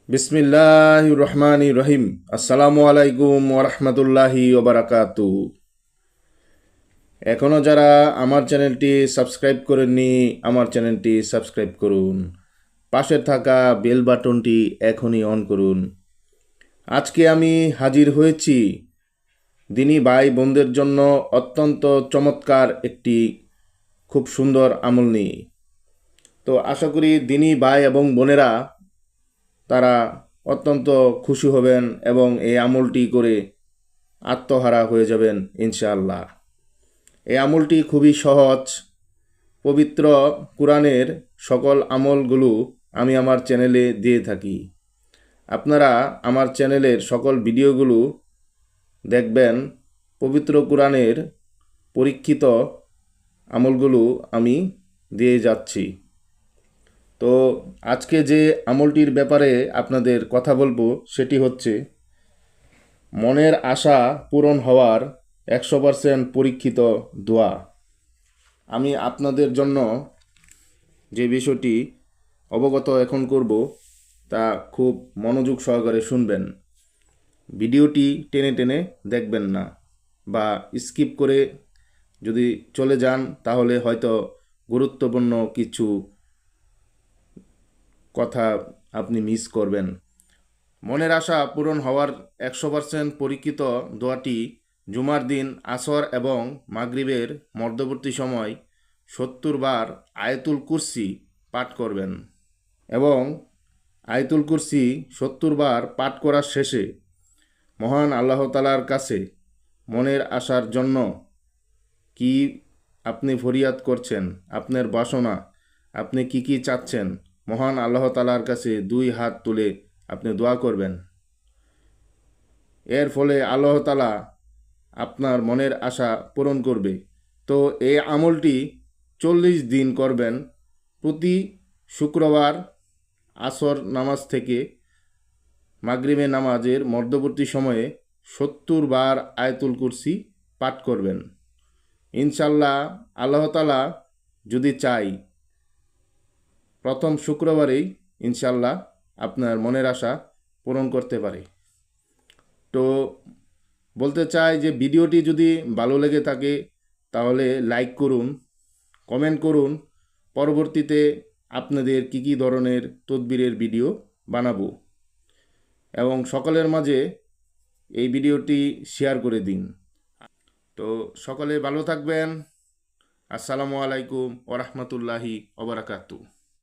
বিসমিল্লাহির রহমানির রহিম। আসসালামু আলাইকুম ওরহমতুল্লাহি ওবারাকাতু। এখনও যারা আমার চ্যানেলটি সাবস্ক্রাইব করেননি, আমার চ্যানেলটি সাবস্ক্রাইব করুন। পাশে থাকা বেল বাটনটি এখনই অন করুন। আজকে আমি হাজির হয়েছি দিনী ভাই বোনদের জন্য অত্যন্ত চমৎকার একটি খুব সুন্দর আমল নিয়ে। তো আশা করি দিনী ভাই এবং বোনেরা তারা অত্যন্ত খুশি হবেন এবং এই আমলটি করে আত্মহারা হয়ে যাবেন ইনশাআল্লাহ। এই আমলটি খুবই সহজ। পবিত্র কোরআনের সকল আমলগুলো আমি আমার চ্যানেলে দিয়ে থাকি। আপনারা আমার চ্যানেলের সকল ভিডিওগুলো দেখবেন। পবিত্র কোরআনের পরীক্ষিত আমলগুলো আমি দিয়ে যাচ্ছি। তো আজকে যে আমলটির ব্যাপারে আপনাদের কথা বলবো সেটি হচ্ছে মনের আশা পূরণ হওয়ার 100% পরীক্ষিত দোয়া। আমি আপনাদের জন্য যে বিষয়টি অবগত এখন করব তা খুব মনোযোগ সহকারে শুনবেন। ভিডিওটি টেনে টেনে দেখবেন না, বা স্কিপ করে যদি চলে যান তাহলে হয়তো গুরুত্বপূর্ণ কিছু কথা আপনি মিস করবেন। মনের আশা পূরণ হওয়ার 100% পরীক্ষিত দোয়াটি জুমার দিন আসর এবং মাগরিবের মধ্যবর্তী সময় 70 বার আয়াতুল কুরসি পাঠ করবেন, এবং আয়াতুল কুরসি 70 বার পাঠ করার শেষে মহান আল্লাহ তাআলার কাছে মনের আশার জন্য কি আপনি ফরিয়াদ করছেন, আপনার বাসনা, আপনি কি চাচ্ছেন, মহান আল্লাহ তাআলার কাছে 2 হাত তুলে আপনি দোয়া করবেন। এর ফলে আল্লাহ তাআলা আপনার মনের আশা পূরণ করবে। তো এই আমলটি 40 দিন করবেন। প্রতি শুক্রবার আসর নামাজ থেকে মাগরিবের নামাজের মধ্যবর্তী সময়ে 70 বার আয়াতুল কুরসি পাঠ করবেন। ইনশাল্লাহ আল্লাহ তাআলা যদি চাই প্রথম শুক্রবারেই ইনশাল্লাহ আপনার মনের আশা পূরণ করতে পারে। তো বলতে চাই যে ভিডিওটি যদি ভালো লেগে থাকে তাহলে লাইক করুন, কমেন্ট করুন। পরবর্তীতে আপনাদের কি ধরনের তদবিরের ভিডিও বানাবো, এবং সকলের মাঝে এই ভিডিওটি শেয়ার করে দিন। তো সকলে ভালো থাকবেন। আসসালামু আলাইকুম ওরহমতুল্লাহি ওবারাকাতু।